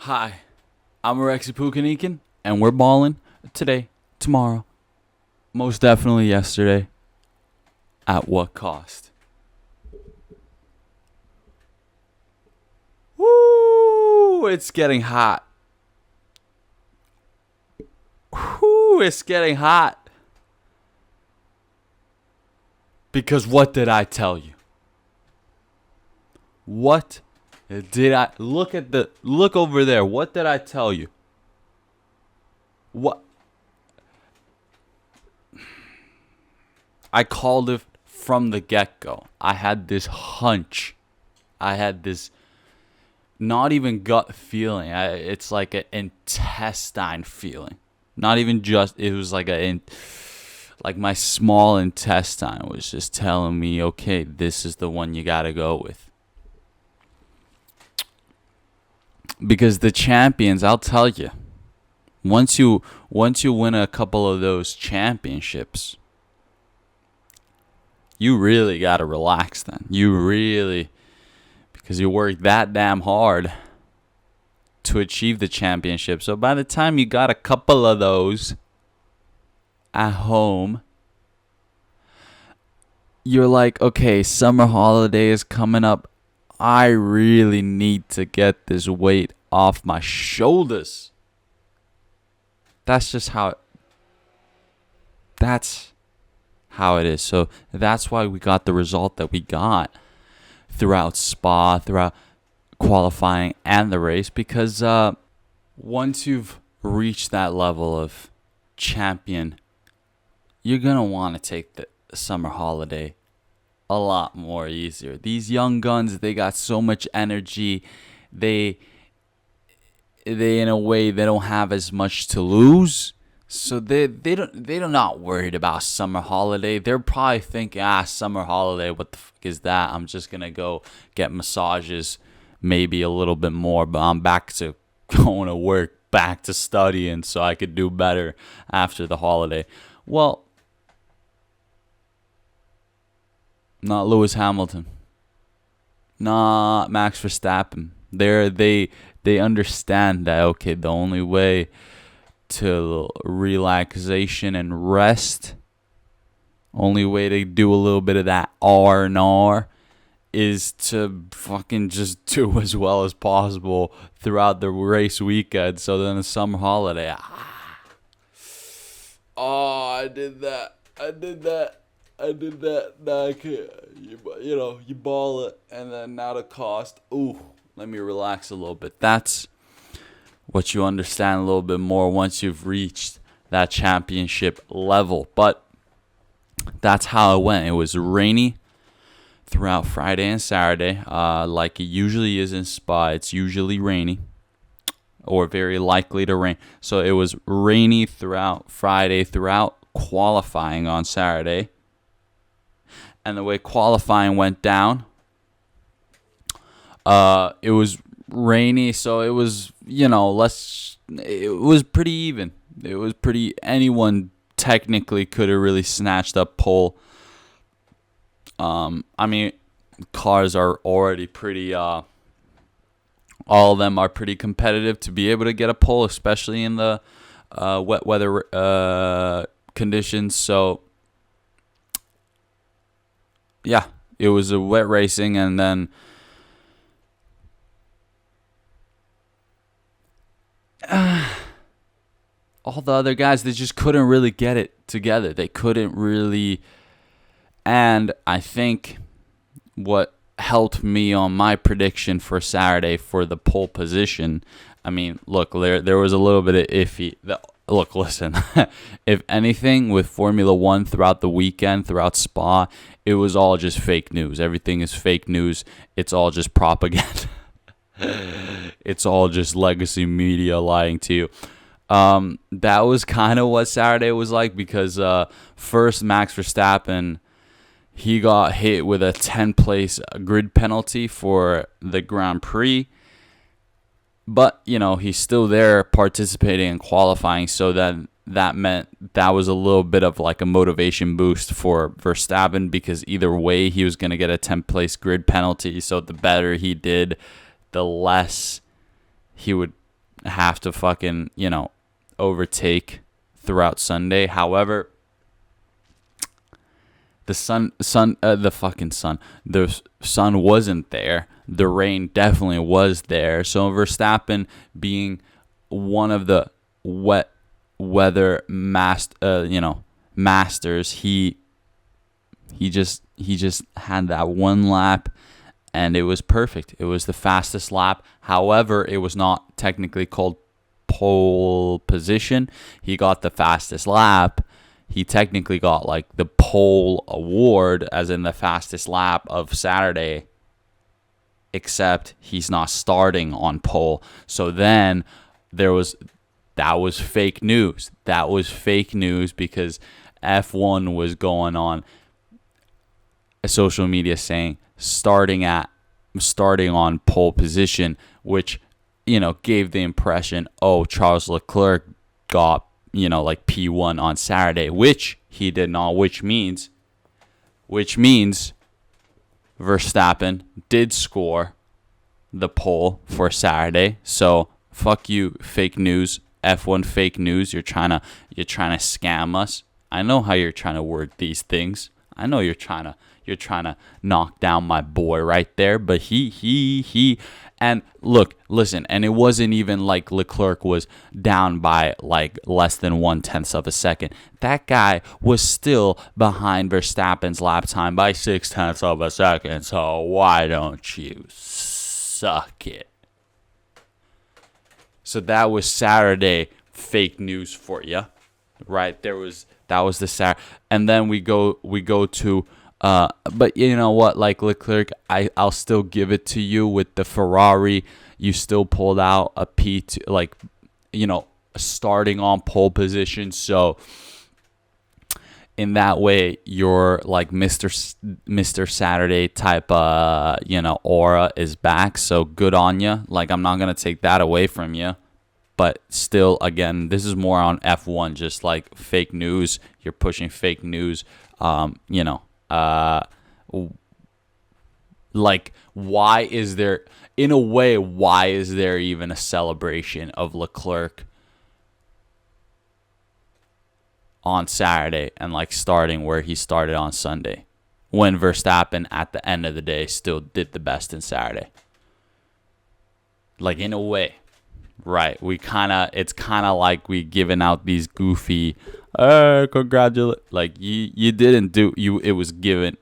Hi, I'm Alexi Pukanikin, and we're balling today, tomorrow, most definitely yesterday. At what cost? Woo! It's getting hot. Woo! It's getting hot. Because what did I tell you? What did I look over there? What did I tell you? What I called it from the get-go. I had this hunch. I had this not even gut feeling. It's like an intestine feeling. Not even just, it was like like my small intestine was just telling me, okay, this is the one you gotta go with. Because the champions, I'll tell you, once you win a couple of those championships, you really gotta relax then. Because you worked that damn hard to achieve the championship. So by the time you got a couple of those at home, you're like, okay, summer holiday is coming up. I really need to get this weight off my shoulders. That's how it is. So that's why we got the result that we got throughout Spa, throughout qualifying and the race, because once you've reached that level of champion, you're going to want to take the summer holiday a lot more easier. These young guns, they got so much energy. They in a way, they don't have as much to lose. So they're not worried about summer holiday. They're probably thinking, summer holiday, what the fuck is that? I'm just gonna go get massages, maybe a little bit more, but I'm back to going to work, back to studying, so I could do better after the holiday. Well, not Lewis Hamilton, not Max Verstappen. They understand that, okay, the only way to relaxation and rest, only way to do a little bit of that R&R is to fucking just do as well as possible throughout the race weekend. So then the summer holiday, I did that. Now I can't. You ball it, and then now the cost. Ooh, let me relax a little bit. That's what you understand a little bit more once you've reached that championship level. But that's how it went. It was rainy throughout Friday and Saturday, like it usually is in Spa. It's usually rainy or very likely to rain. So it was rainy throughout Friday, throughout qualifying on Saturday. And the way qualifying went down, it was rainy, so it was, it was pretty even. It was anyone technically could have really snatched up pole. Cars are already pretty, all of them are pretty competitive to be able to get a pole, especially in the wet weather conditions. So yeah, it was a wet racing, and then all the other guys, they just couldn't really get it together. They couldn't really. And I think what helped me on my prediction for Saturday for the pole position, look, there was a little bit of iffy. Look, listen, if anything, with Formula One throughout the weekend, throughout Spa, it was all just fake news. Everything is fake news. It's all just propaganda. It's all just legacy media lying to you. That was kind of what Saturday was like, because first Max Verstappen, he got hit with a 10-place grid penalty for the Grand Prix. But, he's still there participating in qualifying, so that meant that was a little bit of like a motivation boost for Verstappen, because either way he was going to get a 10-place grid penalty. So the better he did, the less he would have to fucking, overtake throughout Sunday. However, the sun, the sun wasn't there. The rain definitely was there. So Verstappen, being one of the wet weather masters, he just had that one lap, and it was perfect. It was the fastest lap. However, it was not technically called pole position. He got the fastest lap. He technically got like the pole award, as in the fastest lap of Saturday, except he's not starting on pole. So then that was fake news. That was fake news because F1 was going on social media saying starting on pole position, which gave the impression, oh, Charles Leclerc got like P1 on Saturday, which he did not, which means Verstappen did score the pole for Saturday. So fuck you, fake news, F1 fake news. You're trying to scam us. I know how you're trying to word these things. I know you're trying to knock down my boy right there, but he and look, listen, and it wasn't even like Leclerc was down by like less than 1/10 of a second. That guy was still behind Verstappen's lap time by 0.6 of a second. So why don't you suck it? So that was Saturday fake news for you, right? That was the Saturday, and then we go to. But you know what? Like Leclerc, I'll still give it to you with the Ferrari. You still pulled out a P2, like, starting on pole position. So in that way, you're like Mr. Saturday type, aura is back. So good on you. Like, I'm not gonna take that away from you. But still, again, this is more on F1, just like fake news. You're pushing fake news. Like, why is there even a celebration of Leclerc on Saturday and like starting where he started on Sunday, when Verstappen at the end of the day still did the best in Saturday? Like, in a way, right? It's kind of like we giving out these goofy, congratulate, like you didn't do, it was given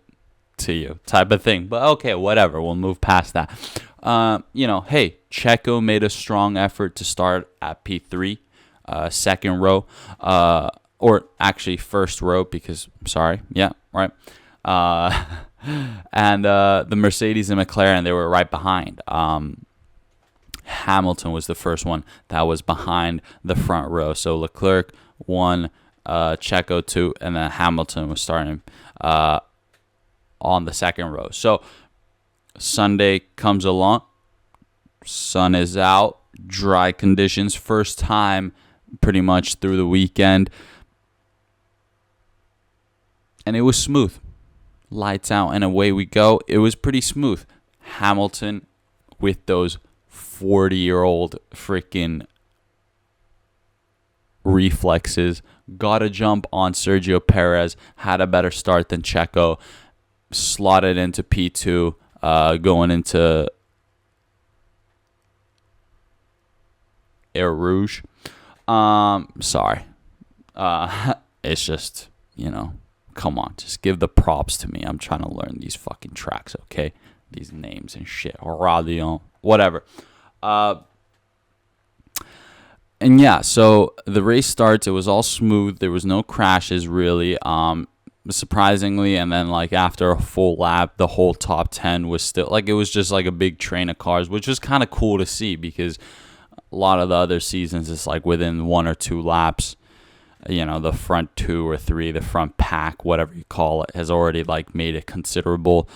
to you type of thing. But okay, whatever, we'll move past that. Hey, Checo made a strong effort to start at P3, second row, or actually first row, because sorry, yeah, right. And the Mercedes and McLaren, they were right behind. Hamilton was the first one that was behind the front row. So Leclerc 1, Checo 2, and then Hamilton was starting on the second row. So Sunday comes along, sun is out, dry conditions, first time pretty much through the weekend, and it was smooth. Lights out and away we go. It was pretty smooth. Hamilton, with those 40-year-old freaking reflexes, got a jump on Sergio Perez, had a better start than Checo, slotted into P2, going into Air Rouge. Sorry. It's just, come on, just give the props to me. I'm trying to learn these fucking tracks, okay? These names and shit. Radion, whatever. And yeah, so the race starts. It was all smooth. There was no crashes, really. Surprisingly, and then like after a full lap, the whole top 10 was still like, it was just like a big train of cars, which was kind of cool to see, because a lot of the other seasons, it's like within 1 or 2 laps, the front 2 or 3, the front pack, whatever you call it, has already like made a considerable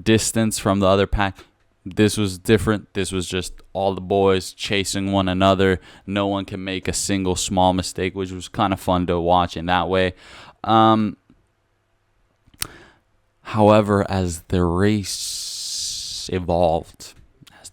distance from the other pack. This was different. This was just all the boys chasing one another. No one can make a single small mistake, which was kind of fun to watch in that way. However, as the race evolved, as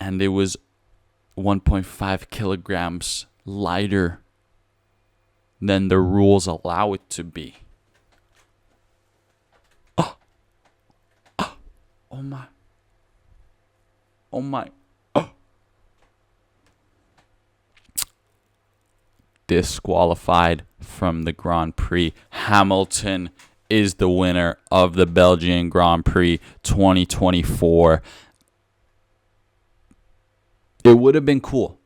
and it was 1.5 kilograms lighter than the rules allow it to be. Oh my. Oh my. Disqualified from the Grand Prix. Hamilton is the winner of the Belgian Grand Prix 2024. It would have been cool.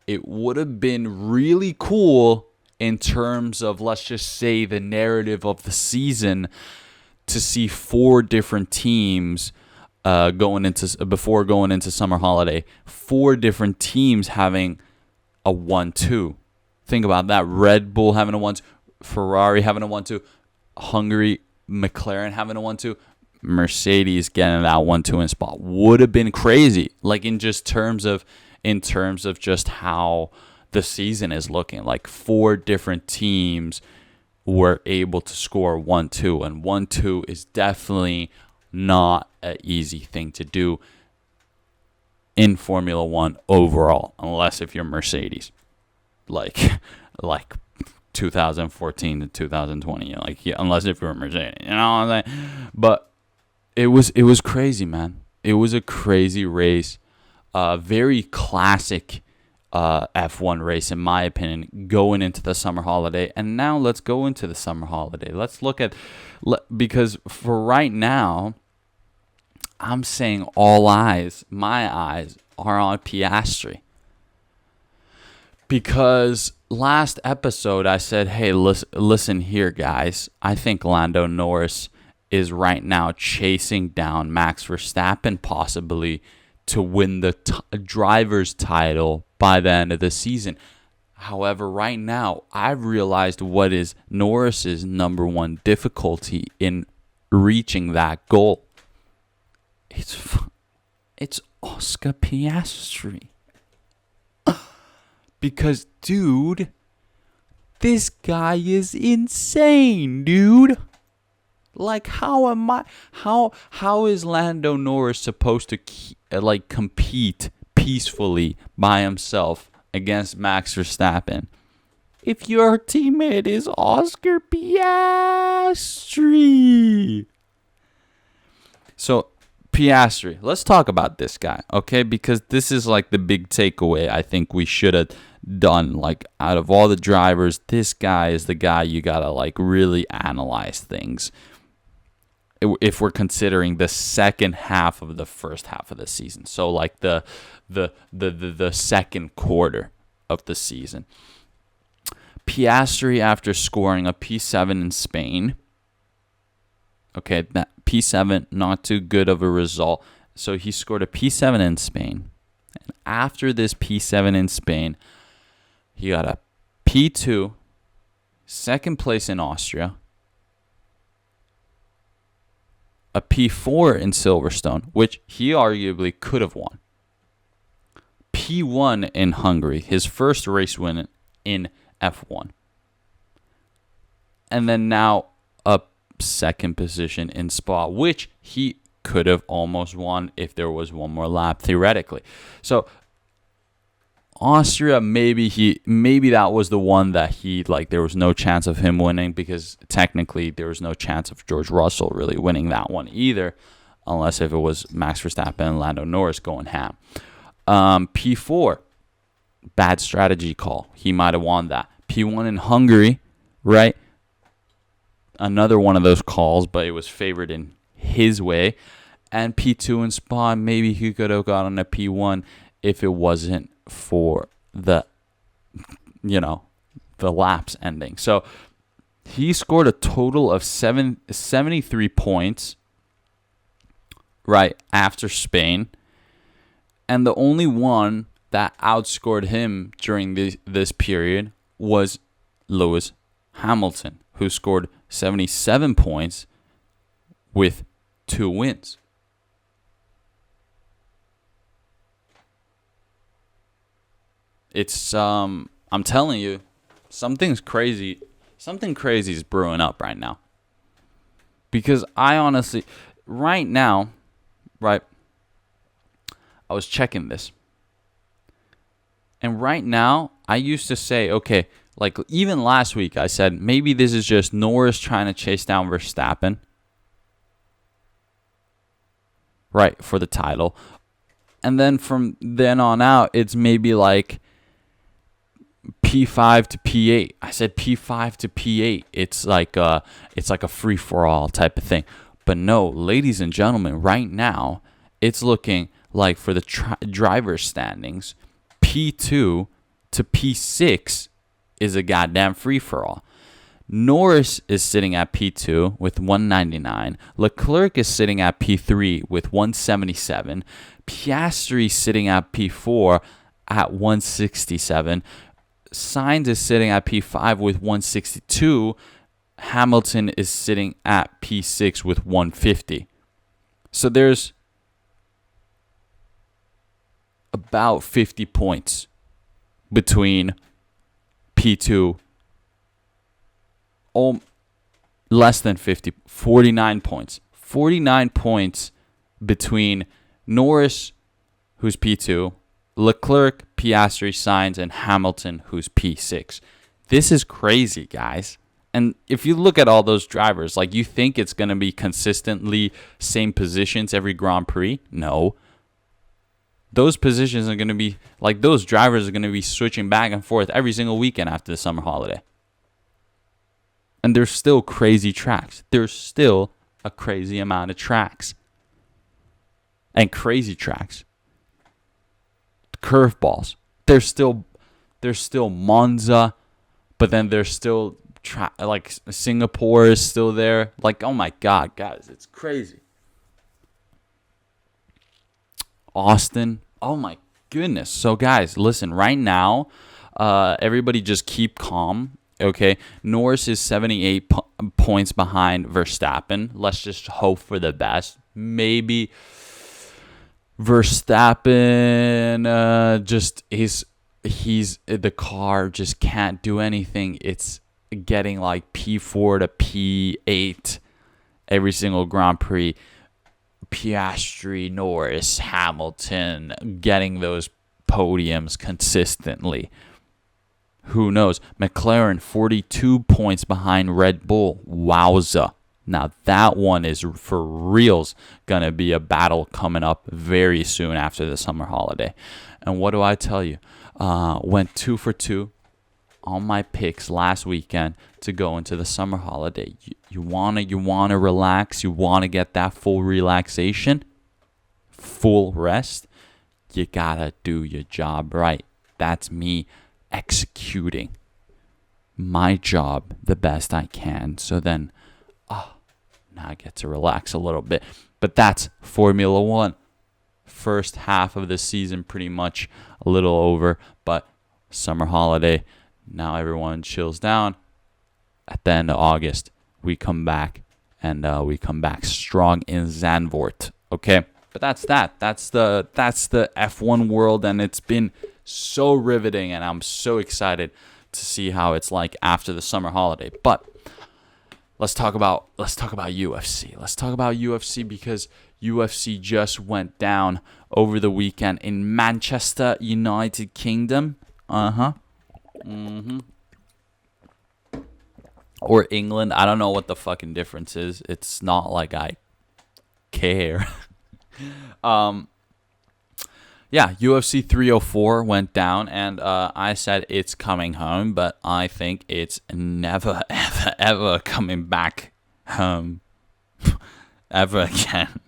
It would have been really cool in terms of, let's just say, the narrative of the season, to see 4 different teams before going into summer holiday, 4 different teams having a 1-2. Think about that. Red Bull having a 1-2, Ferrari having a 1-2, Hungary, McLaren having a 1-2, Mercedes getting that 1-2 in spot. Would have been crazy. Like in terms of just how the season is looking. Like 4 different teams were able to score 1-2, and 1-2 is definitely not an easy thing to do in Formula One overall, unless if you're Mercedes, like 2014 to 2020, unless if you're Mercedes, you know what I'm saying? But it was crazy, man. It was a crazy race, very classic F1 race, in my opinion, going into the summer holiday. And now let's go into the summer holiday. Let's look at, because for right now, I'm saying my eyes are on Piastri. Because last episode I said, hey, listen here, guys. I think Lando Norris is right now chasing down Max Verstappen, possibly to win the driver's title by the end of the season. However, right now, I've realized what is Norris's number one difficulty in reaching that goal. It's Oscar Piastri. Because, dude, this guy is insane, dude. Like, how is Lando Norris supposed to compete peacefully by himself against Max Verstappen if your teammate is Oscar Piastri? So, Piastri, let's talk about this guy, okay? Because this is like the big takeaway I think we should have done. Like, out of all the drivers, this guy is the guy you gotta like really analyze things if we're considering the second half of the first half of the season. So like the second quarter of the season. Piastri, after scoring a P7 in Spain, okay, that P7, not too good of a result. So he scored a P7 in Spain. And after this P7 in Spain, he got a P2, second place in Austria, a P4 in Silverstone, which he arguably could have won. P1 in Hungary, his first race win in F1. And then now a second position in Spa, which he could have almost won if there was one more lap, theoretically. So Austria, maybe that was the one that there was no chance of him winning, because technically there was no chance of George Russell really winning that one either, unless if it was Max Verstappen and Lando Norris going ham. P4, bad strategy call. He might have won that. P1 in Hungary, right? Another one of those calls, but it was favored in his way. And P2 in Spa, maybe he could have gotten a P1 if it wasn't for the laps ending. So he scored a total of 73 points right after Spain. And the only one that outscored him during this period was Lewis Hamilton, who scored 77 points with 2 wins. It's I'm telling you, something crazy is brewing up right now. Because I honestly, right now, right, I was checking this. And right now, I used to say, okay, like even last week, I said maybe this is just Norris trying to chase down Verstappen, right, for the title. And then from then on out, it's maybe like P5 to P8. I said P5 to P8. It's like a free-for-all type of thing. But no, ladies and gentlemen, right now, it's looking like for the driver standings, P2 to P6 is a goddamn free-for-all. Norris is sitting at P2 with 199. Leclerc is sitting at P3 with 177. Piastri sitting at P4 at 167. Sainz is sitting at P5 with 162. Hamilton is sitting at P6 with 150. So there's about 50 points between P2. Oh, less than 50. 49 points. 49 points between Norris, who's P2, Leclerc, Piastri, Sainz, and Hamilton, who's P6. This is crazy, guys. And if you look at all those drivers, like, you think it's going to be consistently same positions every Grand Prix? No. Those positions are going to be, like, those drivers are going to be switching back and forth every single weekend after the summer holiday. And there's still crazy tracks. There's still a crazy amount of tracks. And crazy tracks. Curveballs. There's still Monza, but then there's still like Singapore is still there. Like, oh my God, guys, it's crazy. Austin. Oh my goodness. So guys, listen, right now, everybody just keep calm. Okay, Norris is 78 points behind Verstappen. Let's just hope for the best. Maybe Verstappen just he's the car just can't do anything. It's getting like P4 to P8 every single Grand Prix. Piastri, Norris, Hamilton getting those podiums consistently. Who knows? McLaren 42 points behind Red Bull. Wowza. Now that one is for reals going to be a battle coming up very soon after the summer holiday. And what do I tell you? Went 2 for 2 on my picks last weekend to go into the summer holiday. You wanna relax, you wanna get that full relaxation, full rest. You gotta do your job right. That's me executing my job the best I can. So then, now I get to relax a little bit. But that's Formula One. First half of the season pretty much a little over, but summer holiday, now everyone chills down. At the end of August, we come back, and we come back strong in Zandvoort. Okay, but that's that. That's the F1 world, and it's been so riveting, and I'm so excited to see how it's like after the summer holiday. But let's talk about UFC. Let's talk about UFC because UFC just went down over the weekend in Manchester, United Kingdom. Or England. I don't know what the fucking difference is. It's not like I care. Yeah, UFC 304 went down, and I said it's coming home, but I think it's never, ever, ever coming back home ever again.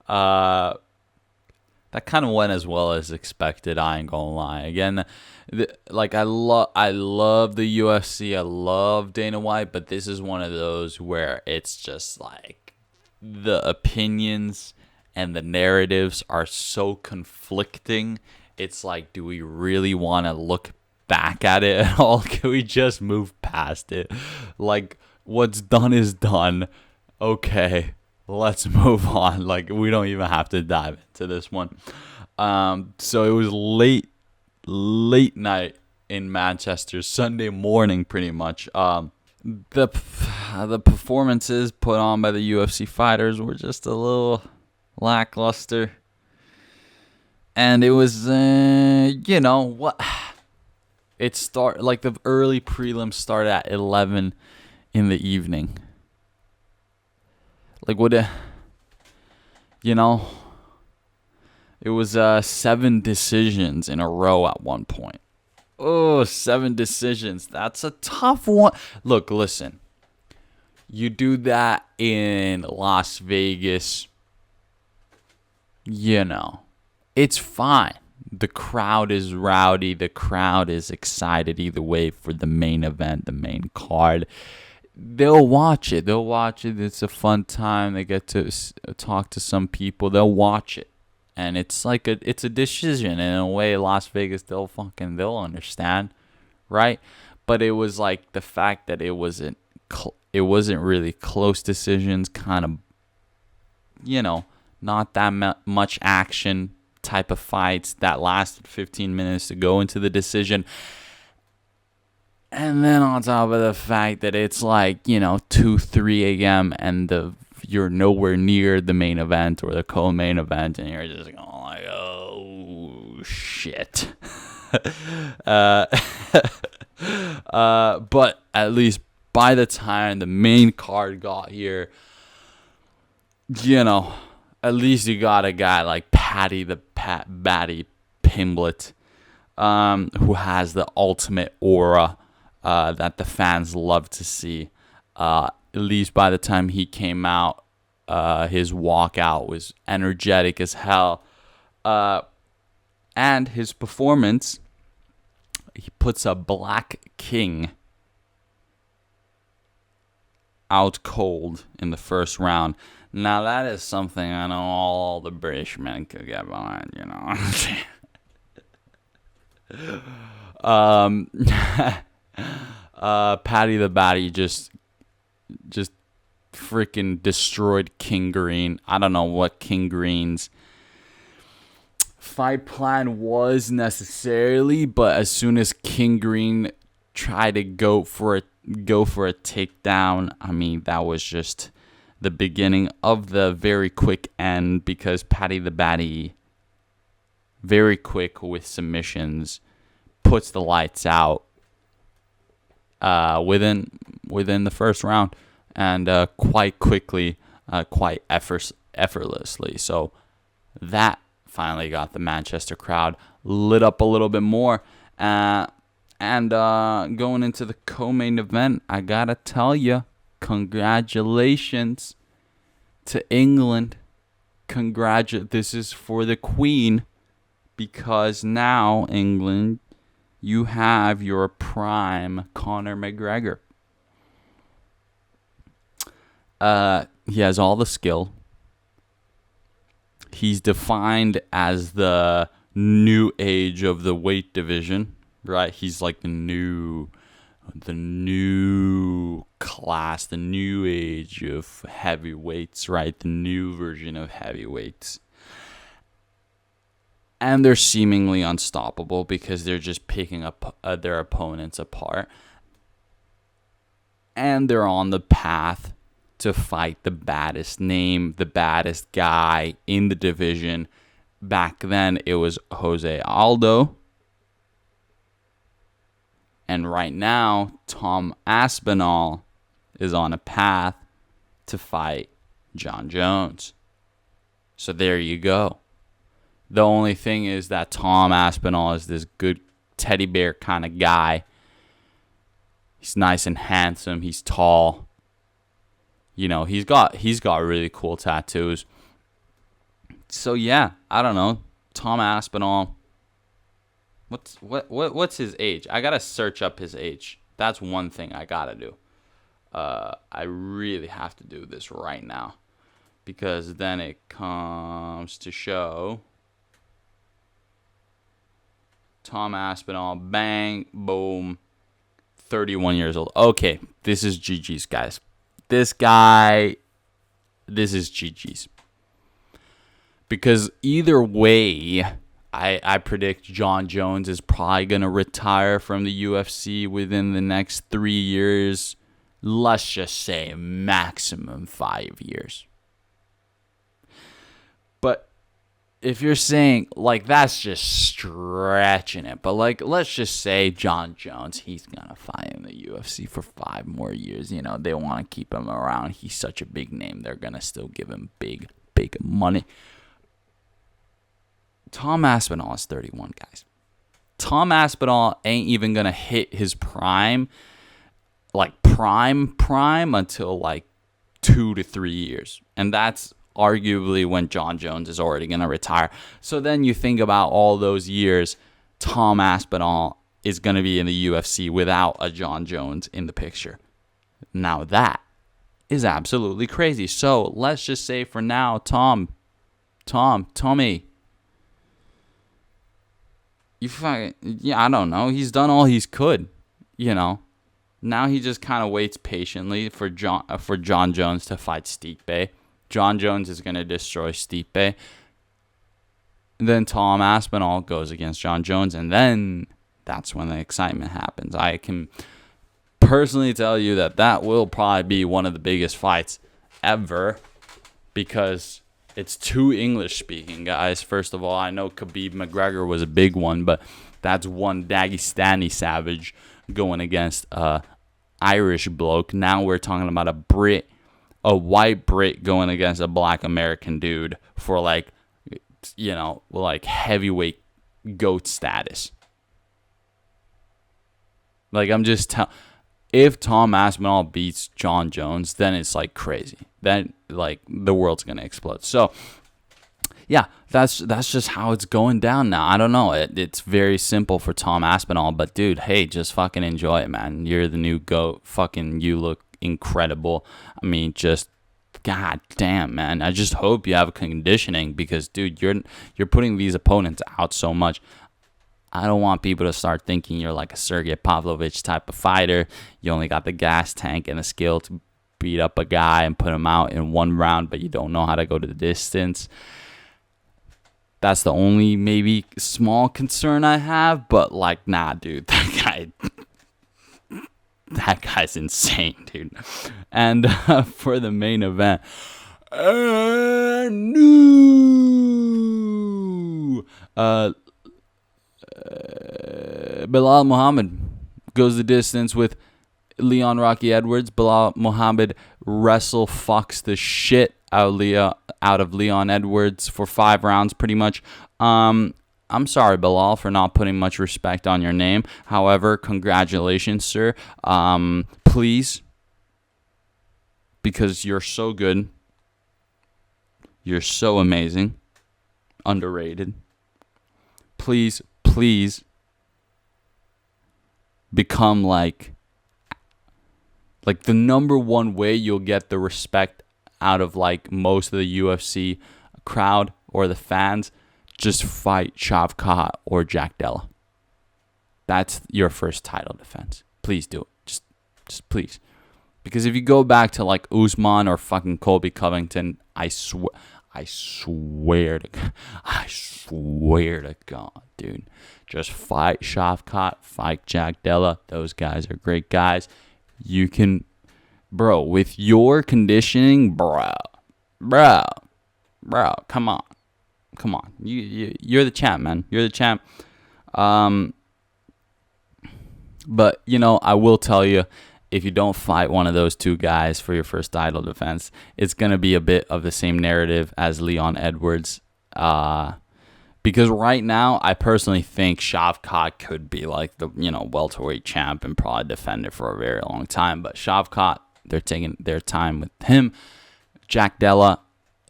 That kind of went as well as expected. I ain't gonna lie. Again, I love the UFC. I love Dana White, but this is one of those where it's just like the opinions and the narratives are so conflicting. It's like, do we really want to look back at it at all? Can we just move past it? Like, what's done is done. Okay, let's move on. Like, we don't even have to dive into this one. So it was late night in Manchester, Sunday morning, pretty much. The performances put on by the UFC fighters were just a little lackluster. And it was, you know what? The early prelims start at 11 in the evening. Like, you know, it was 7 decisions in a row at one point. Oh, 7 decisions. That's a tough one. Look, listen. You do that in Las Vegas, you know, it's fine. The crowd is rowdy. The crowd is excited either way for the main event, the main card. They'll watch it. It's a fun time. They get to talk to some people. They'll watch it. And it's like it's a decision. And in a way, Las Vegas, they'll understand, right? But it was like the fact that it wasn't really close decisions, kind of, you know, not that much action type of fights that lasted 15 minutes to go into the decision. And then on top of the fact that it's like, you know, 2, 3 a.m. and you're nowhere near the main event or the co-main event, and you're just going like, oh, shit. But at least by the time the main card got here, you know, at least you got a guy like Patty the Batty Pimblett, who has the ultimate aura that the fans love to see. At least by the time he came out, his walkout was energetic as hell. And his performance, he puts a Black King out cold in the first round. Now, that is something I know all the British men could get behind, you know. Paddy the Batty just freaking destroyed King Green. I don't know what King Green's fight plan was necessarily, but as soon as King Green tried to go for a takedown, I mean, that was just the beginning of the very quick end, because Paddy the Batty, very quick with submissions, puts the lights out within the first round, and quite quickly, quite effortlessly. So that finally got the Manchester crowd lit up a little bit more. And going into the co-main event, I gotta tell you, congratulations to England. This is for the Queen, because now, England, you have your prime Conor McGregor. He has all the skill. He's defined as the new age of the weight division, right? He's like the new class, the new age of heavyweights, right? The new version of heavyweights. And they're seemingly unstoppable because they're just picking up their opponents apart. And they're on the path to fight the baddest name, the baddest guy in the division. Back then, it was Jose Aldo. And right now, Tom Aspinall is on a path to fight John Jones. So there you go. The only thing is that Tom Aspinall is this good teddy bear kind of guy. He's nice and handsome. He's tall. You know, he's got really cool tattoos. So yeah, I don't know. Tom Aspinall. What's his age? I gotta search up his age. That's one thing I gotta do. I really have to do this right now, because then it comes to show Tom Aspinall, bang, boom, 31 years old. Okay, this is GG's, guys. This is GG's. Because either way, I predict John Jones is probably going to retire from the UFC within the next 3 years. Let's just say maximum 5 years. But if you're saying, like, that's just stretching it. But, like, let's just say John Jones, he's going to fight in the UFC for 5 more years. You know, they want to keep him around. He's such a big name. They're going to still give him big money. Tom Aspinall is 31, guys. Tom Aspinall ain't even going to hit his prime, like prime, until, like, 2 to 3 years. And that's arguably when John Jones is already going to retire. So then you think about all those years, Tom Aspinall is going to be in the UFC without a John Jones in the picture. Now that is absolutely crazy. So let's just say for now, Tommy, you fucking, yeah, I don't know. He's done all he could, you know. Now he just kind of waits patiently for John Jones to fight Stipe. John Jones is going to destroy Stipe. Then Tom Aspinall goes against John Jones, and then that's when the excitement happens. I can personally tell you that will probably be one of the biggest fights ever, because it's 2 English-speaking guys. First of all, I know Khabib McGregor was a big one, but that's one Dagestani savage going against a Irish bloke. Now we're talking about a white Brit going against a black American dude for, like, you know, like heavyweight GOAT status. Like, I'm just if Tom Aspinall beats John Jones, then it's like crazy. Then, like, the world's gonna explode. So yeah, that's just how it's going down now. I don't know. It's very simple for Tom Aspinall, but dude, hey, just fucking enjoy it, man. You're the new GOAT. Fucking, you look incredible. I mean, just god damn, man. I just hope you have conditioning, because dude, you're putting these opponents out so much. I don't want people to start thinking you're like a Sergey Pavlovich type of fighter. You only got the gas tank and the skill to beat up a guy and put him out in 1 round, but you don't know how to go to the distance. That's the only maybe small concern I have, but, like, nah, dude, that guy's insane, dude. And for the main event, Bilal Muhammad goes the distance with Leon Rocky Edwards. Bilal Muhammad fucks the shit out of Leon Edwards for 5 rounds, pretty much. I'm sorry, Bilal, for not putting much respect on your name. However, congratulations, sir. Please, because you're so good. You're so amazing. Underrated. Please become like the number one way you'll get the respect out of, like, most of the UFC crowd or the fans. Just fight Shavkat or Jack Della. That's your first title defense. Please do it. Just please. Because if you go back to, like, Usman or fucking Colby Covington, I swear to God, dude. Just fight Shavkat, fight Jack Della. Those guys are great guys. You can, bro, with your conditioning, bro, come on. You're the champ, man. You're the champ. But, you know, I will tell you, if you don't fight one of those 2 guys for your first title defense, it's going to be a bit of the same narrative as Leon Edwards. Because right now, I personally think Shavkat could be, like, the, you know, welterweight champ and probably defend it for a very long time. But Shavkat, they're taking their time with him. Jack Della,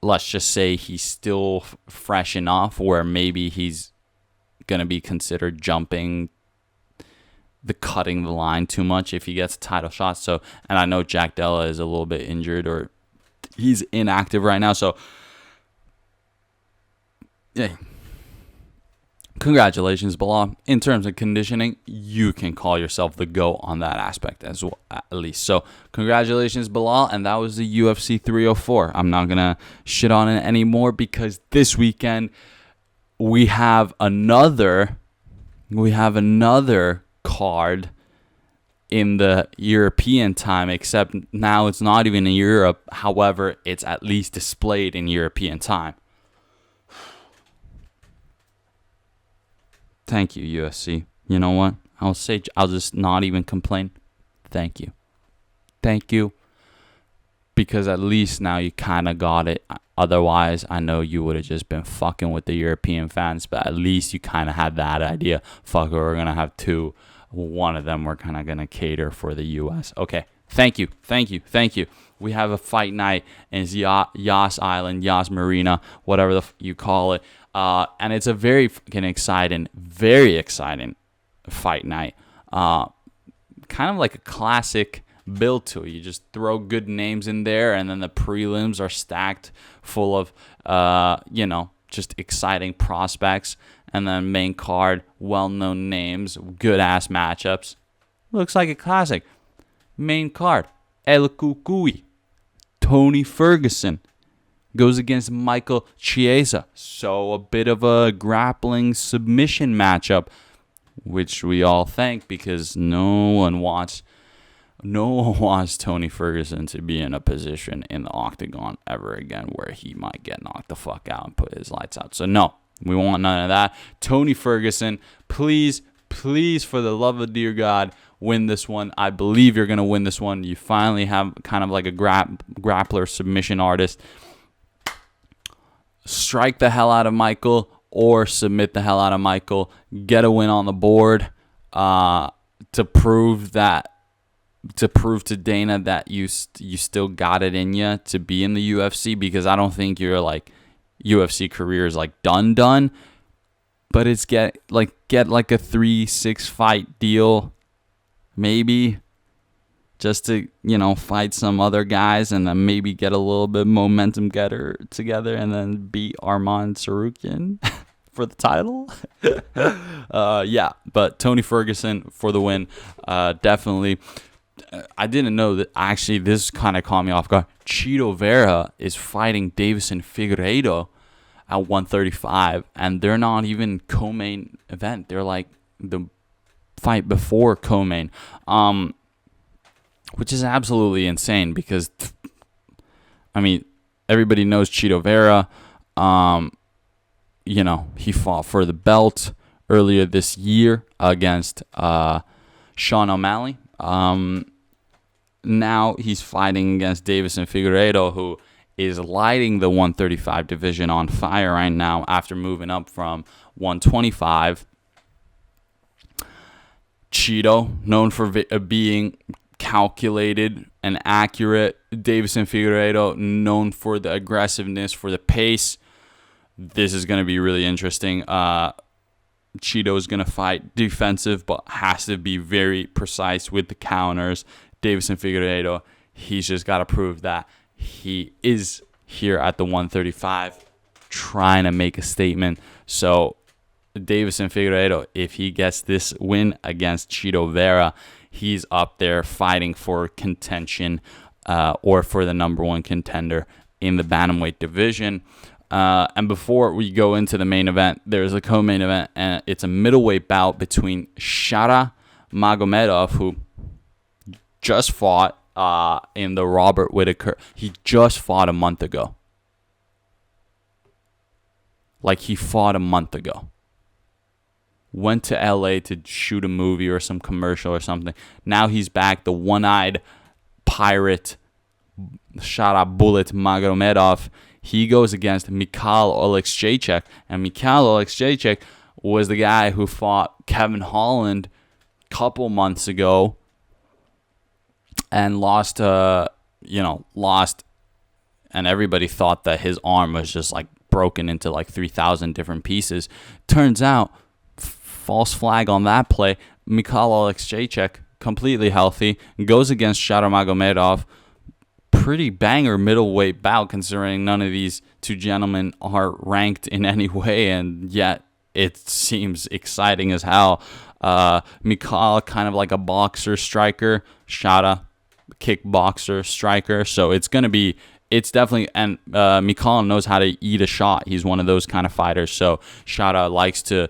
let's just say he's still fresh enough where maybe he's going to be considered cutting the line too much if he gets a title shot. So, and I know Jack Della is a little bit injured, or he's inactive right now. So, yeah. Congratulations, Bilal. In terms of conditioning, you can call yourself the GOAT on that aspect as well, at least. So, congratulations, Bilal. And that was the UFC 304. I'm not going to shit on it anymore, because this weekend we have another card in the European time, except now it's not even in Europe. However, it's at least displayed in European time. Thank you, UFC. You know what? I'll just not even complain. Thank you. Thank you. Because at least now you kind of got it. Otherwise, I know you would have just been fucking with the European fans, but at least you kind of had that idea. Fuck, we're going to have two. One of them we're kind of going to cater for the U.S. Okay. Thank you. We have a fight night in Yas Island, Yas Marina, whatever you call it. And it's a very fucking very exciting fight night. Kind of like a classic build to it. You just throw good names in there, and then the prelims are stacked full of, just exciting prospects. And then main card, well-known names, good-ass matchups. Looks like a classic. Main card, El Cucuy, Tony Ferguson goes against Michael Chiesa. So a bit of a grappling submission matchup, which we all thank because no one wants Tony Ferguson to be in a position in the octagon ever again where he might get knocked the fuck out and put his lights out. So no, we want none of that. Tony Ferguson, please, for the love of dear God, win this one. I believe you're going to win this one. You finally have kind of like a grappler submission artist. Strike the hell out of Michael or submit the hell out of Michael. Get a win on the board to prove to Dana that you still got it in you to be in the UFC, because I don't think your like UFC career is like done. But it's get like a 3-6 fight deal, maybe, just to, fight some other guys and then maybe get a little bit momentum getter together and then beat Arman Sarukian for the title. But Tony Ferguson for the win. Definitely. I didn't know that. Actually, this kind of caught me off guard. Chito Vera is fighting Davison Figueiredo at 135, and they're not even co-main event. They're like the fight before co-main, which is absolutely insane because, everybody knows Chito Vera. He fought for the belt earlier this year against Sean O'Malley. Now he's fighting against Davison Figueiredo, who is lighting the 135 division on fire right now after moving up from 125. Chito, known for being calculated and accurate. Davison Figueiredo, known for the aggressiveness, for the pace. This is going to be really interesting. Chito is going to fight defensive, but has to be very precise with the counters. Davison Figueiredo, he's just got to prove that he is here at the 135 trying to make a statement. So Davison Figueiredo, if he gets this win against Chito Vera, he's up there fighting for contention or for the number one contender in the bantamweight division. And before we go into the main event, there's a co-main event, and it's a middleweight bout between Shara Magomedov, who just fought in the Robert Whittaker. He just fought a month ago. He fought a month ago. Went to LA to shoot a movie or some commercial or something. Now he's back. The one-eyed pirate, Shara Bullet Magomedov. He goes against Mikhail Oleksiejczuk. And Mikhail Oleksiejczuk was the guy who fought Kevin Holland a couple months ago and lost, and everybody thought that his arm was just broken into 3,000 different pieces. Turns out, false flag on that play, Mikhail Oleksiejczuk, completely healthy, goes against Shara Magomedov. Pretty banger middleweight bout considering none of these two gentlemen are ranked in any way, and yet it seems exciting as hell. Mikhail kind of like a boxer striker, Shara kickboxer striker, so it's definitely, and Mikhail knows how to eat a shot. He's one of those kind of fighters, so Shara likes to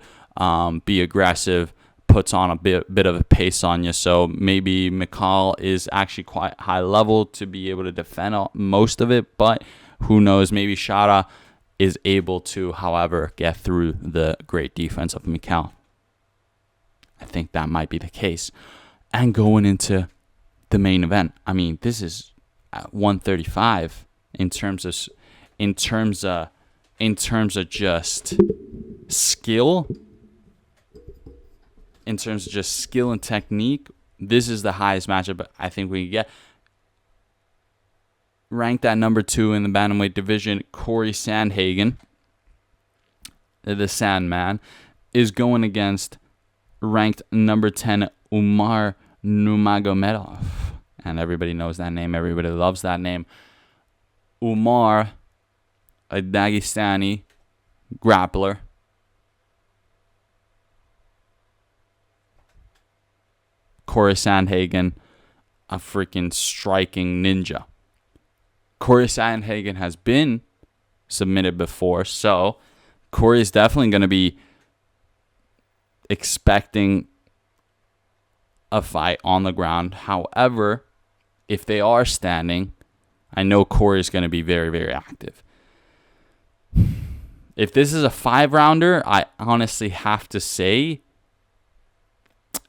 be aggressive, puts on a bit of a pace on you. So maybe Mikhail is actually quite high level to be able to defend most of it, but who knows? Maybe Shara is able to, however, get through the great defense of Mikhail. I think that might be the case. And going into the main event, I mean, this is at 135 in terms of just skill. In terms of just skill and technique, this is the highest matchup I think we can get. Ranked at number 2 in the bantamweight division, Corey Sandhagen, the Sandman, is going against ranked number 10 Umar Nurmagomedov. And everybody knows that name. Everybody loves that name. Umar, a Dagestani grappler. Corey Sandhagen, a freaking striking ninja. Corey Sandhagen has been submitted before, so Corey is definitely going to be expecting a fight on the ground. However, if they are standing, I know Corey is going to be very, very active. If this is a 5-rounder, I honestly have to say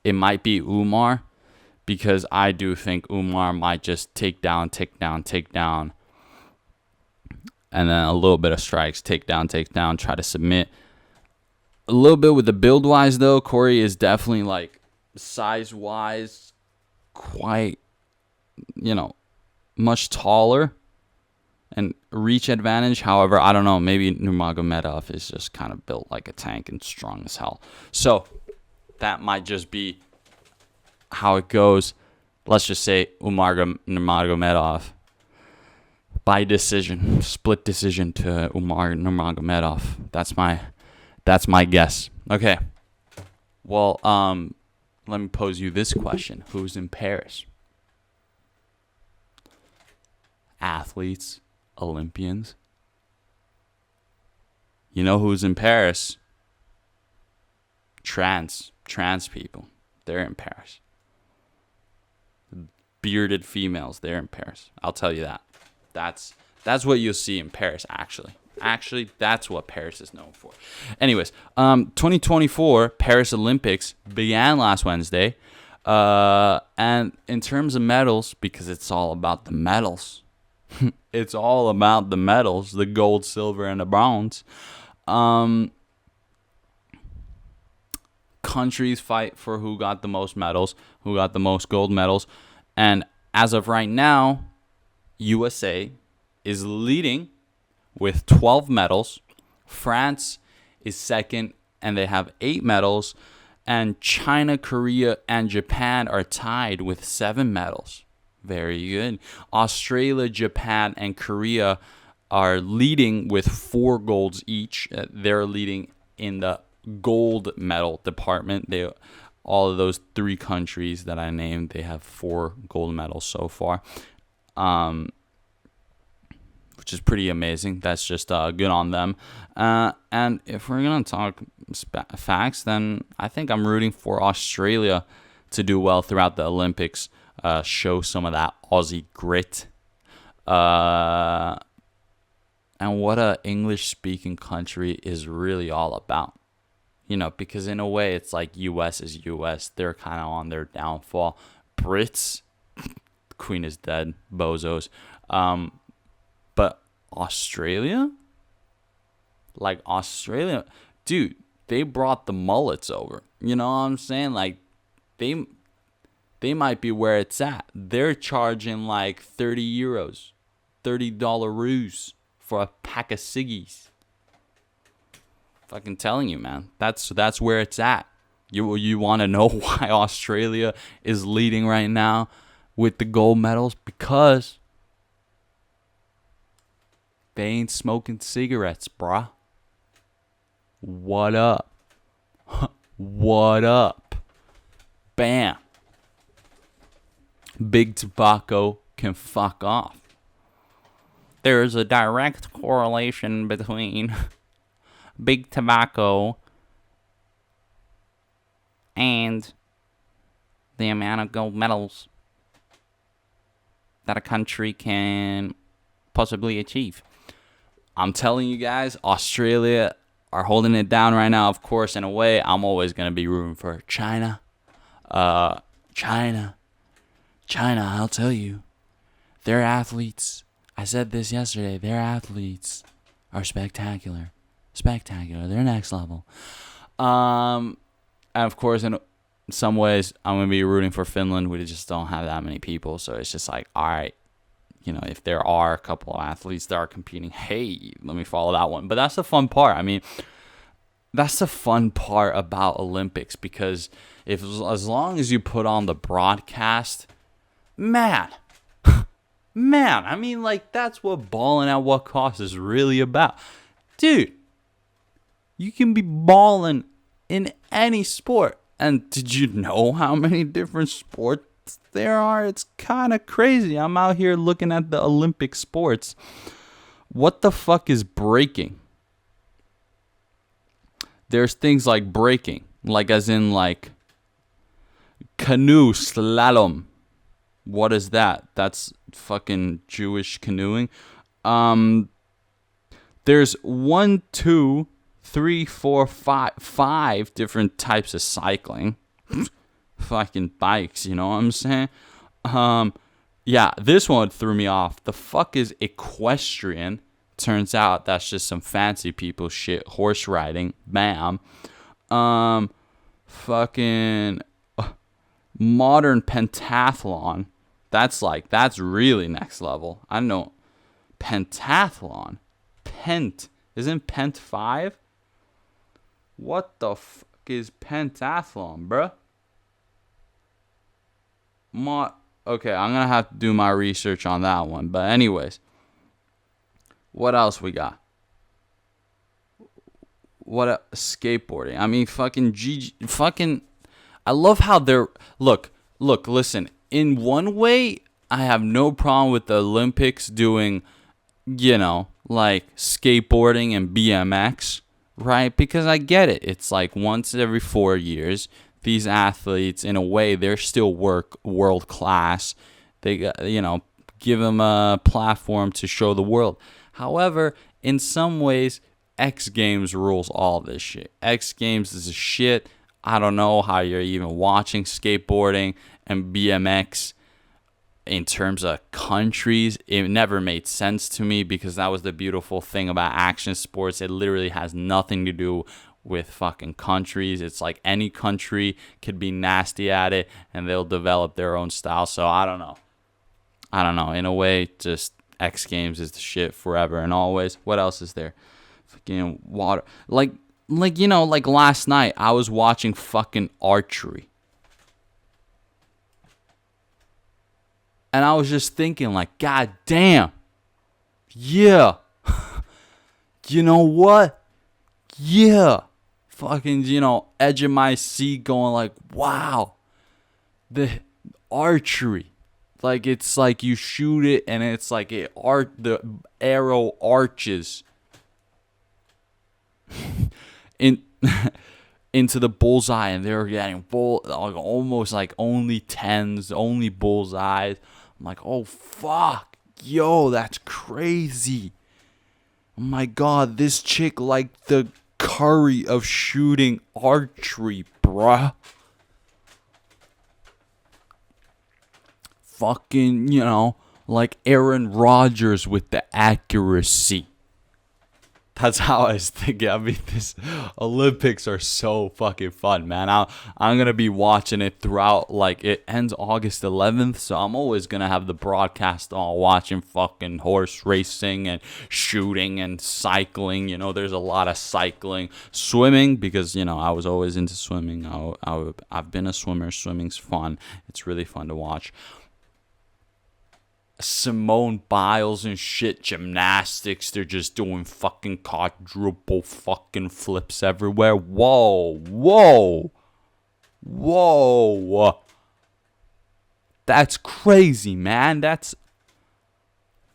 it might be Umar, because I do think Umar might just take down, and then a little bit of strikes, take down, try to submit. A little bit with the build-wise, though, Corey is definitely, like, size-wise quite, much taller and reach advantage. However, I don't know, maybe Nurmagomedov is just kind of built like a tank and strong as hell. So that might just be how it goes. Let's just say Umar Nurmagomedov by decision, split decision to Umar Nurmagomedov. That's my guess. Okay. Well, let me pose you this question: who's in Paris? Athletes, Olympians. You know who's in Paris? Trans people. They're in Paris. Bearded females, they're in Paris. I'll tell you that. That's what you'll see in Paris, actually. Actually, that's what Paris is known for. Anyways, 2024 Paris Olympics began last Wednesday. And in terms of medals, because it's all about the medals, it's all about the medals, the gold, silver, and the bronze. Countries fight for who got the most medals, who got the most gold medals. And as of right now, USA is leading with 12 medals. France is second, and they have 8 medals. And China, Korea, and Japan are tied with 7 medals. Very good. Australia, Japan, and Korea are leading with 4 golds each. They're leading in the gold medal department. All of those 3 countries that I named, they have 4 gold medals so far, which is pretty amazing. That's just good on them. And if we're going to talk facts, then I think I'm rooting for Australia to do well throughout the Olympics, show some of that Aussie grit. And what a English-speaking country is really all about. Because in a way, it's like U.S. is U.S. They're kind of on their downfall. Brits, Queen is dead, bozos. But Australia? Dude, they brought the mullets over. You know what I'm saying? Like, they might be where it's at. They're charging like 30 euros, $30 for a pack of ciggies. Fucking telling you, man. That's where it's at. You want to know why Australia is leading right now with the gold medals? Because they ain't smoking cigarettes, bruh. What up? What up? Bam. Big tobacco can fuck off. There's a direct correlation between big tobacco and the amount of gold medals that a country can possibly achieve. I'm telling you guys, Australia are holding it down right now. Of course, in a way, I'm always going to be rooting for China. China, I'll tell you. Their athletes, I said this yesterday, their athletes are spectacular. Spectacular. They're next level. And of course, in some ways, I'm going to be rooting for Finland. We just don't have that many people. So it's just like, all right, if there are a couple of athletes that are competing, hey, let me follow that one. But that's the fun part. I mean, that's the fun part about Olympics, because as long as you put on the broadcast, man, I mean, like, that's what Ballin' at What Cost is really about. Dude, you can be balling in any sport. And did you know how many different sports there are? It's kind of crazy. I'm out here looking at the Olympic sports. What the fuck is breaking? There's things like breaking, like as in like canoe slalom. What is that? That's fucking Jewish canoeing. There's 1, 2, 3, 4, 5 different types of cycling. Fucking bikes, you know what I'm saying? Yeah, this one threw me off. The fuck is equestrian? Turns out that's just some fancy people shit. Horse riding. Bam. Fucking modern pentathlon. That's really next level. I don't know. Pentathlon. Isn't Pent 5? What the fuck is pentathlon, bruh? Okay, I'm gonna have to do my research on that one. But anyways, what else we got? Skateboarding. I mean, fucking. I love how they're look. Listen. In one way, I have no problem with the Olympics doing, like skateboarding and BMX, right? Because I get it. It's like once every 4 years, these athletes, in a way, they're still world class. They got, give them a platform to show the world. However, in some ways, X Games rules all this shit. X Games is a shit. I don't know how you're even watching skateboarding and BMX in terms of countries. It never made sense to me, because that was the beautiful thing about action sports. It literally has nothing to do with fucking countries. It's like any country could be nasty at it and they'll develop their own style. So I don't know. In a way, just X Games is the shit forever and always. What else is there? Fucking water. Like last night, I was watching fucking archery. And I was just thinking, like, God damn. Yeah. You know what? Yeah. Fucking, edge of my seat going like, wow. The archery. Like, it's like you shoot it and it's like the arrow arches into the bullseye, and they're getting almost like only 10s, only bullseyes. I'm like, oh fuck, yo, that's crazy. Oh my god, this chick like the Curry of shooting archery, bruh. Fucking, like Aaron Rodgers with the accuracy. That's how I was thinking. I mean, this Olympics are so fucking fun, man. I'm going to be watching it throughout. Like, it ends August 11th, so I'm always going to have the broadcast on, watching fucking horse racing and shooting and cycling. There's a lot of cycling. Swimming, because, I was always into swimming. I've been a swimmer. Swimming's fun. It's really fun to watch. Simone Biles and shit, gymnastics, they're just doing fucking quadruple fucking flips everywhere. Whoa. That's crazy, man.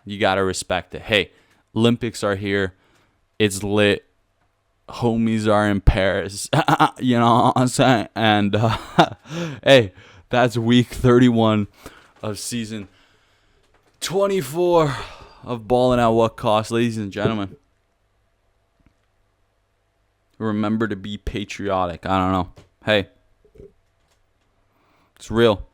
You gotta respect it. Hey, Olympics are here. It's lit. Homies are in Paris. You know what I'm saying? And, hey, that's week 31 of season 24 of Ballin' at What Cost, ladies and gentlemen. Remember to be patriotic. I don't know. Hey, it's real.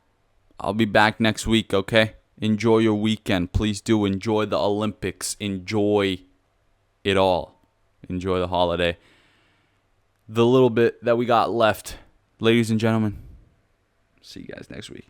I'll be back next week, okay? Enjoy your weekend. Please do enjoy the Olympics. Enjoy it all. Enjoy the holiday. The little bit that we got left. Ladies and gentlemen, see you guys next week.